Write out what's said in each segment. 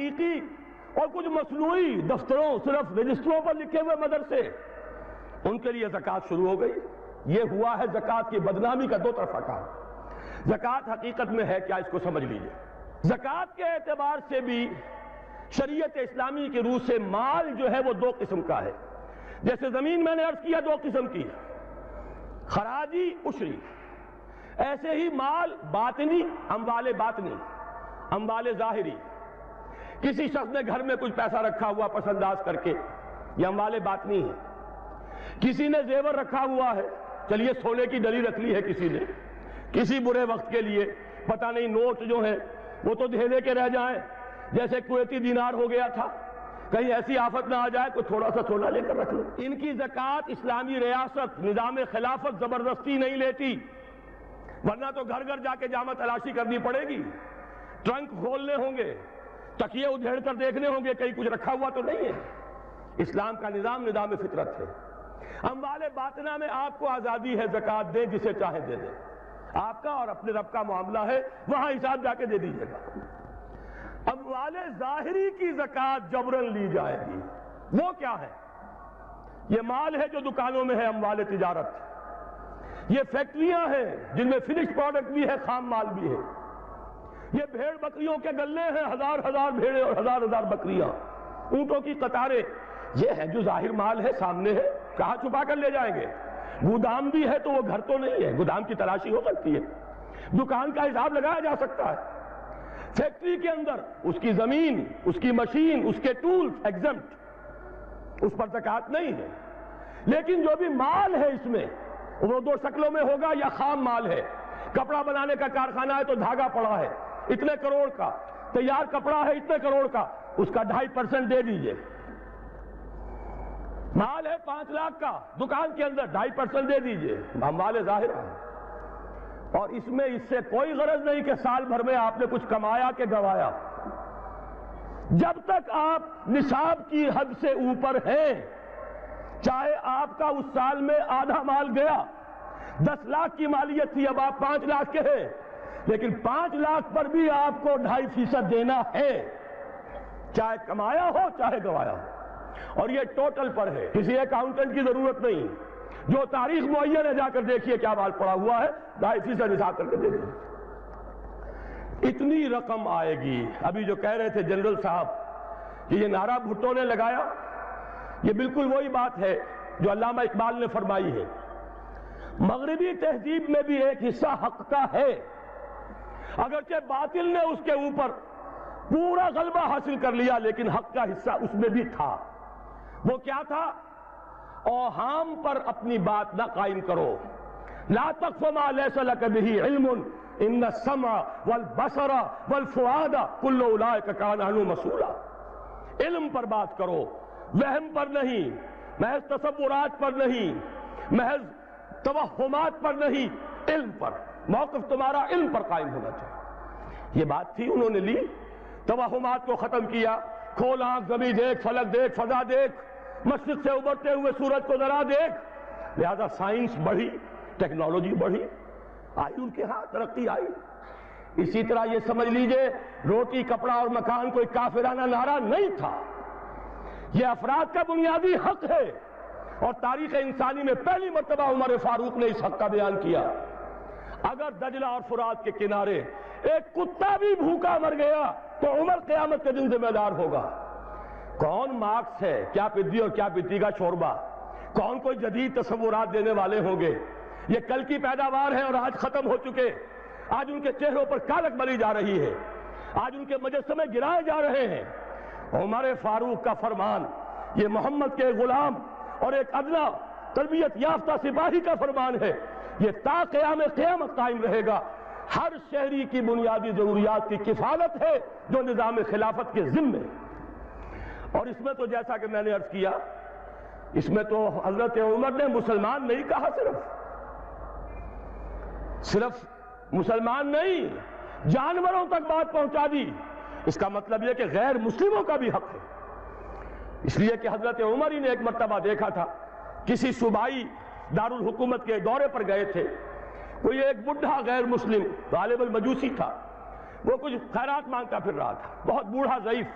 حقیقی اور کچھ مصنوعی دفتروں صرف رجسٹروں پر لکھے ہوئے مدرسے، ان کے لیے زکوٰۃ شروع ہو گئی۔ یہ ہوا ہے زکوٰۃ کی بدنامی کا دو طرفہ کام۔ زکوٰۃ حقیقت میں ہے کیا، اس کو سمجھ لیجئے۔ زکوٰۃ کے اعتبار سے بھی شریعت اسلامی کی روح سے مال جو ہے وہ دو قسم کا ہے۔ جیسے زمین میں نے عرض کیا دو قسم کی، خراجی عشری، ایسے ہی مال باطنی، اموال باطنی، اموال ظاہری۔ کسی شخص نے گھر میں کچھ پیسہ رکھا ہوا پس انداز کر کے، یہ اموال باطنی ہے۔ کسی نے زیور رکھا ہوا ہے، چلیے سونے کی ڈلی رکھ لی ہے کسی نے، کسی برے وقت کے لیے، پتہ نہیں نوٹ جو ہیں وہ تو دھیلے کے رہ جائیں، جیسے کویتی دینار ہو گیا تھا، کہیں ایسی آفت نہ آ جائے کوئی تھوڑا سا سونا لے کر رکھ لو۔ ان کی زکوٰۃ اسلامی ریاست نظام خلافت زبردستی نہیں لیتی، ورنہ تو گھر گھر جا کے جامع تلاشی کرنی پڑے گی، ٹرنک کھولنے ہوں گے، تکیے ادھیڑ کر دیکھنے ہوں گے کہیں کچھ رکھا ہوا تو نہیں ہے۔ اسلام کا نظام نظام فطرت ہے۔ اموال باطنہ میں آپ کو آزادی ہے، زکوٰۃ دیں جسے چاہے دے دیں، آپ کا اور اپنے رب کا معاملہ ہے، وہاں حساب جا کے دے دیجیے گا۔ اموال ظاہری کی زکوٰۃ جبراً لی جائے گی۔ وہ کیا ہے؟ یہ مال ہے جو دکانوں میں ہے، اموال تجارت۔ یہ فیکٹریاں ہیں جن میں فنش پروڈکٹ بھی ہے، خام مال بھی ہے۔ یہ بھیڑ بکریوں کے گلے ہیں، ہزار ہزار بھیڑیں اور ہزار ہزار بکریاں، اونٹوں کی قطاریں، یہ ہے جو ظاہر مال ہے، سامنے ہے، کہاں چھپا کر لے جائیں گے؟ گودام بھی ہے تو وہ گھر تو نہیں ہے، گودام کی تلاشی ہو سکتی ہے، دکان کا حساب لگایا جا سکتا ہے۔ فیکٹری کے اندر اس کی زمین، اس کی مشین، اس کے ٹولز ایگزمپٹ، اس پر زکوٰۃ نہیں ہے۔ لیکن جو بھی مال ہے اس میں، وہ دو شکلوں میں ہوگا، یا خام مال ہے، کپڑا بنانے کا کارخانہ ہے تو دھاگا پڑا ہے اتنے کروڑ کا، تیار کپڑا ہے اتنے کروڑ کا، اس کا 2.5% دے دیجئے۔ مال ہے 5 لاکھ کا، دکان کے اندر 2.5% دے دیجئے، اموال ظاہرہ ہے۔ اور اس میں اس سے کوئی غرض نہیں کہ سال بھر میں آپ نے کچھ کمایا کہ گوایا۔ جب تک آپ نصاب کی حد سے اوپر ہیں، چاہے آپ کا اس سال میں آدھا مال گیا، 10 لاکھ کی مالیت تھی، اب آپ 5 لاکھ کے ہیں، لیکن 5 لاکھ پر بھی آپ کو 2.5% دینا ہے، چاہے کمایا ہو چاہے گوایا ہو۔ اور یہ ٹوٹل پر ہے، کسی اکاؤنٹنٹ کی ضرورت نہیں، جو تاریخ معین ہے جا کر دیکھیے کیا مال پڑا ہوا ہے، 2.5% حساب کر کے دے دیں۔ اتنی رقم آئے گی۔ ابھی جو کہہ رہے تھے جنرل صاحب کہ یہ نعرہ بھٹو نے لگایا، یہ بالکل وہی بات ہے جو علامہ اقبال نے فرمائی ہے۔ مغربی تہذیب میں بھی ایک حصہ حق کا ہے، اگرچہ باطل نے اس کے اوپر پورا غلبہ حاصل کر لیا، لیکن حق کا حصہ اس میں بھی تھا۔ وہ کیا تھا؟ اوہام پر اپنی بات نہ قائم کرو، لا تقف ما لیس لک بہ علم ان السمع والبصر والفؤاد کل اولئک کان عنہ مسئولا۔ علم پر بات کرو، وہم پر نہیں، محض تصورات پر نہیں، محض توہمات پر نہیں، علم پر۔ موقف تمہارا علم پر قائم ہونا چاہیے۔ یہ بات تھی، انہوں نے لی، توہمات کو ختم کیا، کھول آنکھ، زمین دیکھ، فلک دیکھ، فضا دیکھ، مشرق سے ابھرتے ہوئے سورج کو ذرا دیکھ۔ لہذا سائنس بڑھی، ٹیکنالوجی بڑھی، آئی ان کے ہاں ترقی آئی۔ اسی طرح یہ سمجھ لیجئے روٹی، کپڑا اور مکان کوئی کافرانہ نعرہ نہیں تھا، یہ افراد کا بنیادی حق ہے، اور تاریخ انسانی میں پہلی مرتبہ عمر فاروق نے اس حق کا بیان کیا۔ اگر دجلہ اور فرات کے کنارے ایک کتا بھی بھوکا مر گیا تو عمر قیامت کے دن ذمہ دار ہوگا۔ کون مارکس ہے، کیا پدی اور کیا پتی کا شوربہ، کون کوئی جدید تصورات دینے والے ہوں گے؟ یہ کل کی پیداوار ہے اور آج ختم ہو چکے، آج ان کے چہروں پر کالک ملی جا رہی ہے، آج ان کے مجسمے گرائے جا رہے ہیں۔ عمر فاروق کا فرمان، یہ محمد کے غلام اور ایک ادنا تربیت یافتہ سپاہی کا فرمان ہے، یہ تا قیام قیامت قائم رہے گا۔ ہر شہری کی بنیادی ضروریات کی کفالت ہے جو نظام خلافت کے ذمے۔ اور اس میں تو جیسا کہ میں نے عرض کیا، اس میں تو حضرت عمر نے مسلمان نہیں کہا، صرف مسلمان نہیں، جانوروں تک بات پہنچا دی۔ اس کا مطلب یہ کہ غیر مسلموں کا بھی حق ہے۔ اس لیے کہ حضرت عمر ہی نے ایک مرتبہ دیکھا تھا، کسی صوبائی دارالحکومت کے دورے پر گئے تھے، کوئی ایک بڈھا غیر مسلم غالب المجوسی تھا، وہ کچھ خیرات مانگتا پھر رہا تھا، بہت بوڑھا ضعیف،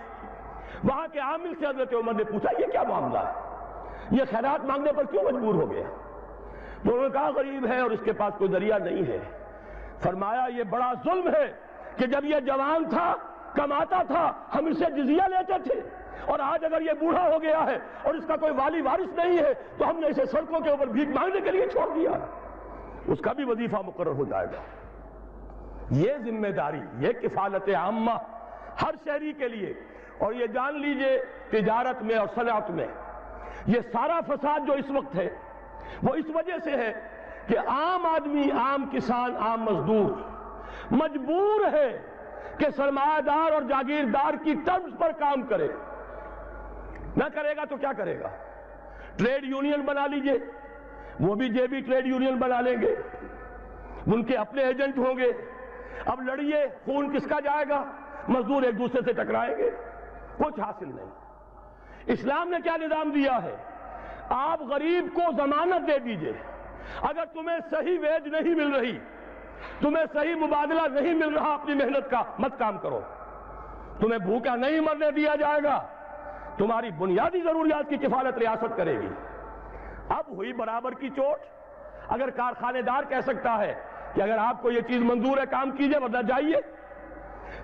وہاں کے عامل سے حضرت عمر نے پوچھا یہ کیا معاملہ ہے، یہ خیرات مانگنے پر کیوں مجبور ہو گیا؟ تو انہوں نے کہا غریب ہے اور اس کے پاس کوئی ذریعہ نہیں ہے۔ فرمایا یہ بڑا ظلم ہے کہ جب یہ جوان تھا، کماتا تھا، ہم اسے جزیہ لیتے تھے، اور آج اگر یہ بوڑھا ہو گیا ہے اور اس کا کوئی والی وارث نہیں ہے تو ہم نے اسے سڑکوں کے اوپر بھیک مانگنے کے لیے چھوڑ دیا، اس کا بھی وظیفہ مقرر ہو جائے گا۔ یہ ذمہ داری، یہ کفالت عامہ ہر شہری کے لیے۔ اور یہ جان لیجئے تجارت میں اور صنعت میں یہ سارا فساد جو اس وقت ہے وہ اس وجہ سے ہے کہ عام آدمی، عام کسان، عام مزدور مجبور ہے کہ سرمایہ دار اور جاگیردار کی ٹرمز پر کام کرے۔ نہ کرے گا تو کیا کرے گا؟ ٹریڈ یونین بنا لیجئے، وہ بھی جیبی ٹریڈ یونین بنا لیں گے، ان کے اپنے ایجنٹ ہوں گے۔ اب لڑیے، خون کس کا جائے گا؟ مزدور ایک دوسرے سے ٹکرائیں گے، کچھ حاصل نہیں۔ اسلام نے کیا نظام دیا ہے؟ آپ غریب کو ضمانت دے دیجئے، اگر تمہیں صحیح ویج نہیں مل رہی، تمہیں صحیح مبادلہ نہیں مل رہا اپنی محنت کا، مت کام کرو، تمہیں بھوکا نہیں مرنے دیا جائے گا، تمہاری بنیادی ضروریات کی کفالت ریاست کرے گی۔ اب ہوئی برابر کی چوٹ۔ اگر کارخانے دار کہہ سکتا ہے کہ اگر آپ کو یہ چیز منظور ہے کام کیجئے ورنہ جائیے،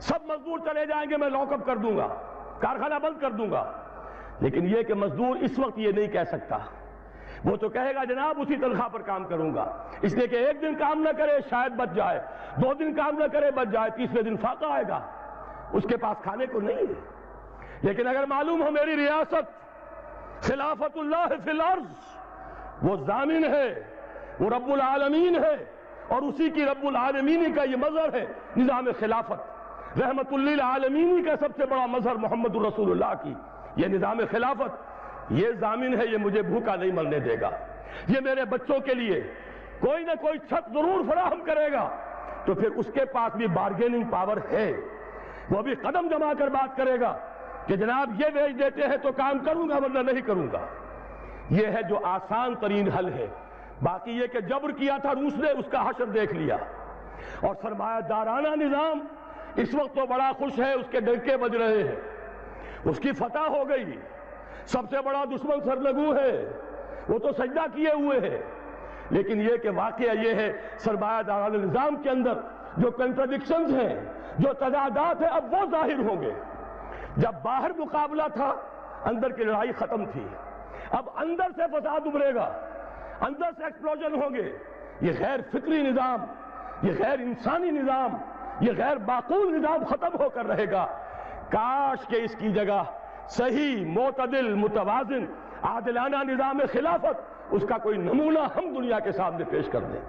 سب مزدور چلے جائیں گے، میں لاک اپ کر دوں گا، کارخانہ بند کر دوں گا، لیکن یہ کہ مزدور اس وقت یہ نہیں کہہ سکتا، وہ تو کہے گا جناب اسی تنخواہ پر کام کروں گا، اس لیے کہ ایک دن کام نہ کرے شاید بچ جائے، 2 دن کام نہ کرے بچ جائے، تیسرے دن فاقہ آئے گا، اس کے پاس کھانے کو نہیں ہے۔ لیکن اگر معلوم ہو میری ریاست خلافت اللہ فی الارض، وہ ضامن ہے، وہ رب العالمین ہے، اور اسی کی رب العالمینی کا یہ مظہر ہے نظام خلافت، رحمت للعالمین کا سب سے بڑا مظہر محمد رسول اللہ کی یہ نظام خلافت، یہ ضامن ہے، یہ مجھے بھوکا نہیں مرنے دے گا، یہ میرے بچوں کے لیے کوئی نہ کوئی چھت ضرور فراہم کرے گا۔ تو پھر اس کے پاس بھی بارگیننگ پاور ہے، وہ بھی قدم جما کر بات کرے گا کہ جناب یہ ویج دیتے ہیں تو کام کروں گا ورنہ نہیں کروں گا۔ یہ ہے جو آسان ترین حل ہے۔ باقی یہ کہ جبر کیا تھا روس نے، اس کا حشر دیکھ لیا، اور سرمایہ دارانہ نظام اس وقت تو بڑا خوش ہے، اس کے ڈنکے بج رہے ہیں، اس کی فتح ہو گئی، سب سے بڑا دشمن سرنگو ہے، وہ تو سجدہ کیے ہوئے ہے۔ لیکن یہ کہ واقعہ یہ ہے سرمایہ دارانہ نظام کے اندر جو کنٹرڈکشنز ہیں، جو تضادات ہیں، اب وہ ظاہر ہوں گے۔ جب باہر مقابلہ تھا، اندر کی لڑائی ختم تھی، اب اندر سے فساد ابھرے گا، اندر سے ایکسپلوژن ہوں گے۔ یہ غیر فطری نظام، یہ غیر انسانی نظام، یہ غیر معقول نظام ختم ہو کر رہے گا۔ کاش کہ اس کی جگہ صحیح، معتدل، متوازن، عادلانہ نظام خلافت، اس کا کوئی نمونہ ہم دنیا کے سامنے پیش کر دیں۔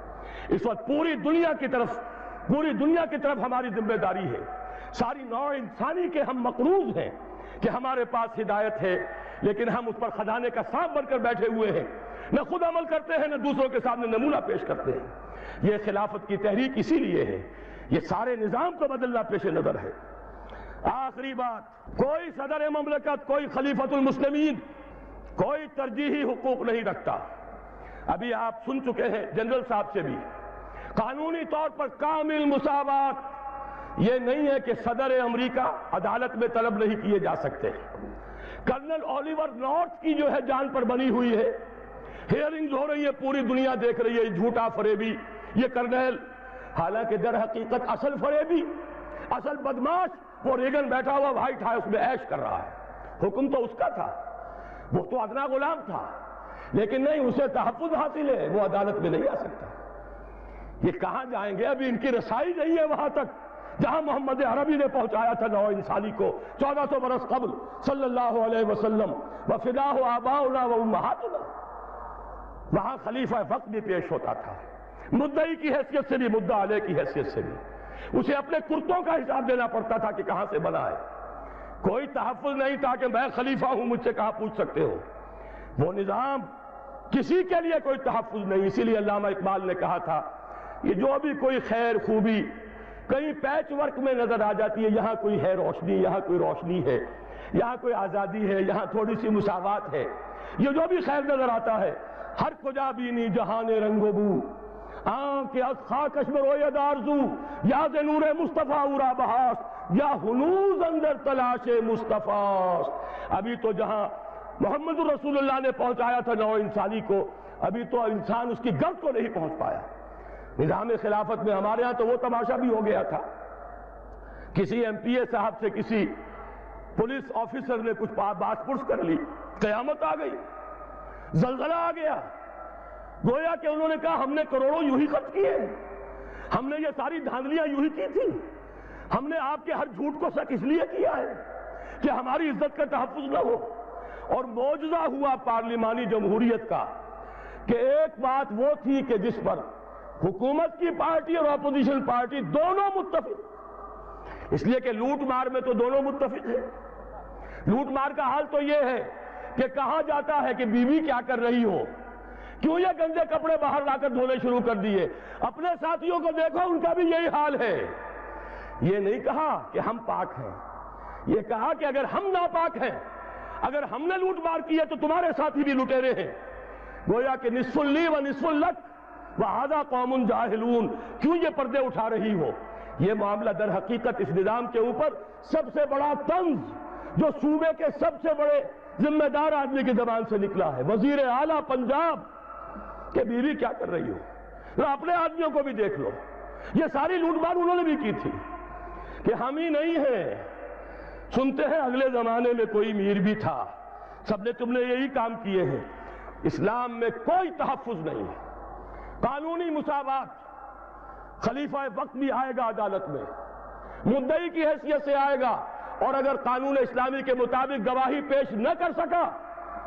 اس وقت پوری دنیا کی طرف ہماری ذمہ داری ہے، ساری نوع انسانی کے ہم مقروض ہیں کہ ہمارے پاس ہدایت ہے، لیکن ہم اس پر خزانے کا سانپ بن کر بیٹھے ہوئے ہیں، نہ خود عمل کرتے ہیں نہ دوسروں کے سامنے نمونہ پیش کرتے ہیں۔ یہ خلافت کی تحریک اسی لیے ہے، یہ سارے نظام کو بدلنا پیش نظر ہے۔ آخری بات، کوئی صدر مملکت، کوئی خلیفۃ المسلمین کوئی ترجیحی حقوق نہیں رکھتا۔ ابھی آپ سن چکے ہیں جنرل صاحب سے بھی، قانونی طور پر کامل مساوات یہ نہیں ہے کہ صدر امریکہ عدالت میں طلب نہیں کیے جا سکتے۔ کرنل اولیور نارتھ کی جو ہے جان پر بنی ہوئی ہے، ہیئرنگز ہو رہی ہے، پوری دنیا دیکھ رہی ہے، جھوٹا فریبی یہ کرنل، حالانکہ در حقیقت اصل فریبی، اصل بدماش وہ ریگن بیٹھا ہوا وائٹ ہاؤس میں عیش کر رہا ہے۔ حکم تو اس کا تھا، وہ تو ادنا غلام تھا، لیکن نہیں، اسے تحفظ حاصل ہے، وہ عدالت میں نہیں آ سکتا۔ یہ کہاں جائیں گے؟ ابھی ان کی رسائی نہیں ہے وہاں تک جہاں محمد عربی نے پہنچایا تھا نوع انسانی کو 1400 برس قبل صلی اللہ علیہ وسلم، وفداہ آباؤنا و امہاتنا۔ وہاں خلیفہ وقت بھی پیش ہوتا تھا، مدعی کی حیثیت سے بھی، مدعا علیہ کی حیثیت سے بھی، اسے اپنے کرتوں کا حساب دینا پڑتا تھا کہ کہاں سے بنا ہے۔ کوئی تحفظ نہیں تھا کہ میں خلیفہ ہوں، مجھ سے کہاں پوچھ سکتے ہو۔ وہ نظام کسی کے لیے کوئی تحفظ نہیں۔ اسی لیے علامہ اقبال نے کہا تھا یہ جو بھی کوئی خیر خوبی کہیں پیچ ورک میں نظر آ جاتی ہے، یہاں کوئی ہے روشنی، یہاں کوئی روشنی ہے، یہاں کوئی آزادی ہے، یہاں تھوڑی سی مساوات ہے، یہ جو بھی خیر نظر آتا ہے، ہر کجا بینی جہان رنگ و بو، کہ از خاکش میں روید آرزو یا ز نور مصطفیٰ اورا بہاست یا ہنوز اندر تلاش مصطفیٰ. ابھی تو جہاں محمد رسول اللہ نے پہنچایا تھا نوع انسانی کو، ابھی تو انسان اس کی گرد کو نہیں پہنچ پایا. نظام خلافت میں ہمارے ہاں تو وہ تماشا بھی ہو گیا تھا، کسی ایم پی اے صاحب سے کسی پولیس آفیسر نے کچھ بات پرس کر لی، قیامت آ گئی، زلزلہ آ گیا. گویا کہ انہوں نے کہا ہم نے کروڑوں یوں ہی خرچ کیے، ہم نے یہ ساری دھاندلیاں یوں ہی کی تھی، ہم نے آپ کے ہر جھوٹ کو سچ اس لیے کیا ہے کہ ہماری عزت کا تحفظ نہ ہو. اور معجزہ ہوا پارلیمانی جمہوریت کا کہ ایک بات وہ تھی کہ جس پر حکومت کی پارٹی اور اپوزیشن پارٹی دونوں متفق، اس لیے کہ لوٹ مار میں تو دونوں متفق ہیں. لوٹ مار کا حال تو یہ ہے کہ کہا جاتا ہے کہ بیوی کیا کر رہی ہو، کیوں یہ گندے کپڑے باہر لا کر دھونے شروع کر دیے. اپنے ساتھیوں کو دیکھو، ان کا بھی یہی حال ہے. یہ نہیں کہا کہ ہم پاک ہیں، یہ کہا کہ اگر ہم ناپاک ہیں، اگر ہم نے لوٹ مار کی ہے تو تمہارے ساتھی بھی لٹیرے ہیں. گویا کہ نصف لی و نصف لک وہذا قوم جاہلون، کیوں یہ پردے اٹھا رہی ہو. یہ معاملہ در حقیقت اس نظام کے اوپر سب سے بڑا طنز جو صوبے کے سب سے بڑے ذمہ دار آدمی کی زبان سے نکلا ہے، وزیر اعلیٰ پنجاب، کہ بیوی کیا کر رہی ہو. اپنے آدمیوں کو بھی دیکھ لو، یہ ساری لوٹ مار انہوں نے بھی کی تھی. کہ ہم ہی نہیں ہیں، سنتے ہیں اگلے زمانے میں کوئی میر بھی تھا، سب نے تم نے یہی کام کیے ہیں. اسلام میں کوئی تحفظ نہیں ہے، قانونی مساوات. خلیفہ وقت بھی آئے گا عدالت میں، مدعی کی حیثیت سے آئے گا، اور اگر قانون اسلامی کے مطابق گواہی پیش نہ کر سکا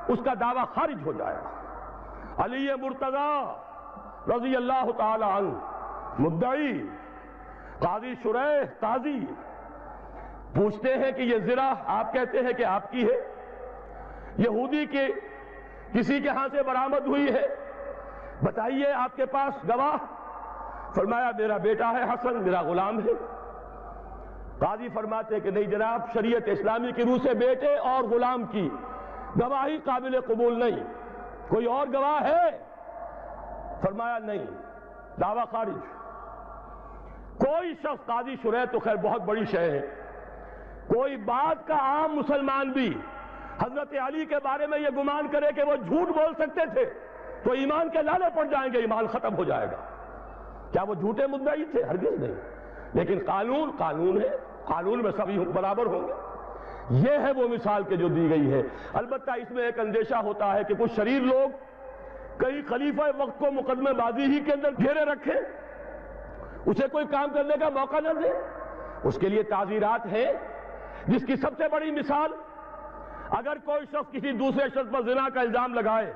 اس کا دعویٰ خارج ہو جائے گا. علی مرتضی رضی اللہ تعالی عنہ مدعی، قاضی شریح قاضی پوچھتے ہیں کہ یہ زرہ آپ کہتے ہیں کہ آپ کی ہے، یہودی کے کسی کے ہاں سے برآمد ہوئی ہے، بتائیے آپ کے پاس گواہ. فرمایا میرا بیٹا ہے حسن، میرا غلام ہے. قاضی فرماتے ہیں کہ نہیں جناب، شریعت اسلامی کی روح سے بیٹے اور غلام کی گواہی قابل قبول نہیں. کوئی اور گواہ ہے؟ فرمایا نہیں، دعویٰ خارج. کوئی شخص، قاضی شریح تو خیر بہت بڑی شے ہے، کوئی بات کا عام مسلمان بھی حضرت علی کے بارے میں یہ گمان کرے کہ وہ جھوٹ بول سکتے تھے تو ایمان کے لالے پڑ جائیں گے، ایمان ختم ہو جائے گا. کیا وہ جھوٹے مدعی تھے؟ ہرگز نہیں. لیکن قانون قانون ہے، قانون میں سبھی برابر ہوں گے. یہ ہے وہ مثال کہ جو دی گئی ہے. البتہ اس میں ایک اندیشہ ہوتا ہے کہ کچھ شریر لوگ کئی خلیفہ وقت کو مقدمے بازی ہی کے اندر گھیرے رکھیں، اسے کوئی کام کرنے کا موقع نہ دیں. اس کے لیے تعزیرات ہیں، جس کی سب سے بڑی مثال، اگر کوئی شخص کسی دوسرے شخص پر زنا کا الزام لگائے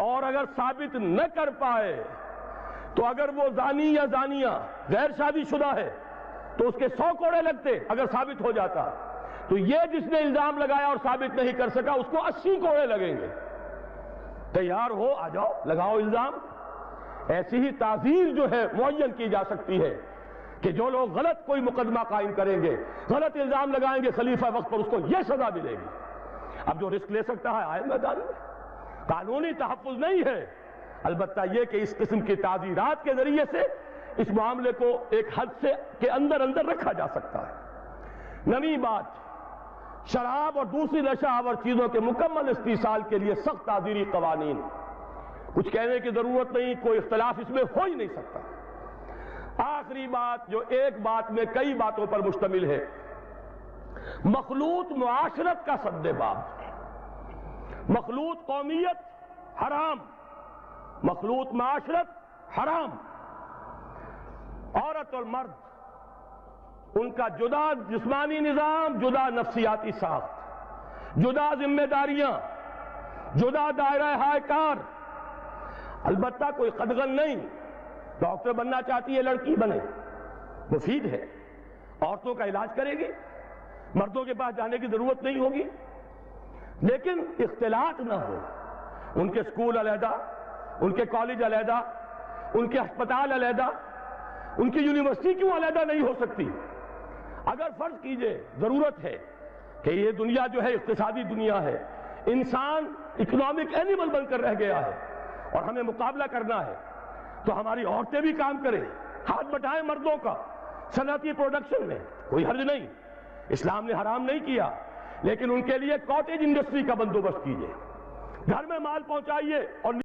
اور اگر ثابت نہ کر پائے تو اگر وہ زانی یا زانیہ غیر شادی شدہ ہے تو اس کے 100 کوڑے لگتے اگر ثابت ہو جاتا. تو یہ جس نے الزام لگایا اور ثابت نہیں کر سکا اس کو 80 کوڑے لگیں گے. تیار ہو، آ جاؤ، لگاؤ الزام. ایسی ہی تعزیر جو ہے معین کی جا سکتی ہے کہ جو لوگ غلط کوئی مقدمہ قائم کریں گے، غلط الزام لگائیں گے خلیفہ وقت پر، اس کو یہ سزا ملے گی. اب جو رسک لے سکتا ہے آئے میدان میں. قانونی تحفظ نہیں ہے، البتہ یہ کہ اس قسم کی تعزیرات کے ذریعے سے اس معاملے کو ایک حد سے کے اندر رکھا جا سکتا ہے. نویں بات، شراب اور دوسری نشہ آور چیزوں کے مکمل استحصال کے لیے سخت تعزیری قوانین. کچھ کہنے کی ضرورت نہیں، کوئی اختلاف اس میں ہو ہی نہیں سکتا. آخری بات جو ایک بات میں کئی باتوں پر مشتمل ہے، مخلوط معاشرت کا سد باب. مخلوط قومیت حرام، مخلوط معاشرت حرام. عورت اور مرد، ان کا جدا جسمانی نظام، جدا نفسیاتی ساخت، جدا ذمہ داریاں، جدا دائرہ ہائے کار. البتہ کوئی قدغن نہیں. ڈاکٹر بننا چاہتی ہے لڑکی بنے، مفید ہے، عورتوں کا علاج کرے گی، مردوں کے پاس جانے کی ضرورت نہیں ہوگی. لیکن اختلاط نہ ہو. ان کے سکول علیحدہ، ان کے کالج علیحدہ، ان کے ہسپتال علیحدہ، ان کی یونیورسٹی کیوں علیحدہ نہیں ہو سکتی؟ اگر فرض کیجئے ضرورت ہے کہ یہ دنیا جو ہے اقتصادی دنیا ہے، انسان اکنامک اینیمل بن کر رہ گیا ہے اور ہمیں مقابلہ کرنا ہے، تو ہماری عورتیں بھی کام کریں، ہاتھ بٹائیں مردوں کا صنعتی پروڈکشن میں، کوئی حرج نہیں، اسلام نے حرام نہیں کیا، لیکن ان کے لیے کاٹیج انڈسٹری کا بندوبست کیجئے، گھر میں مال پہنچائیے اور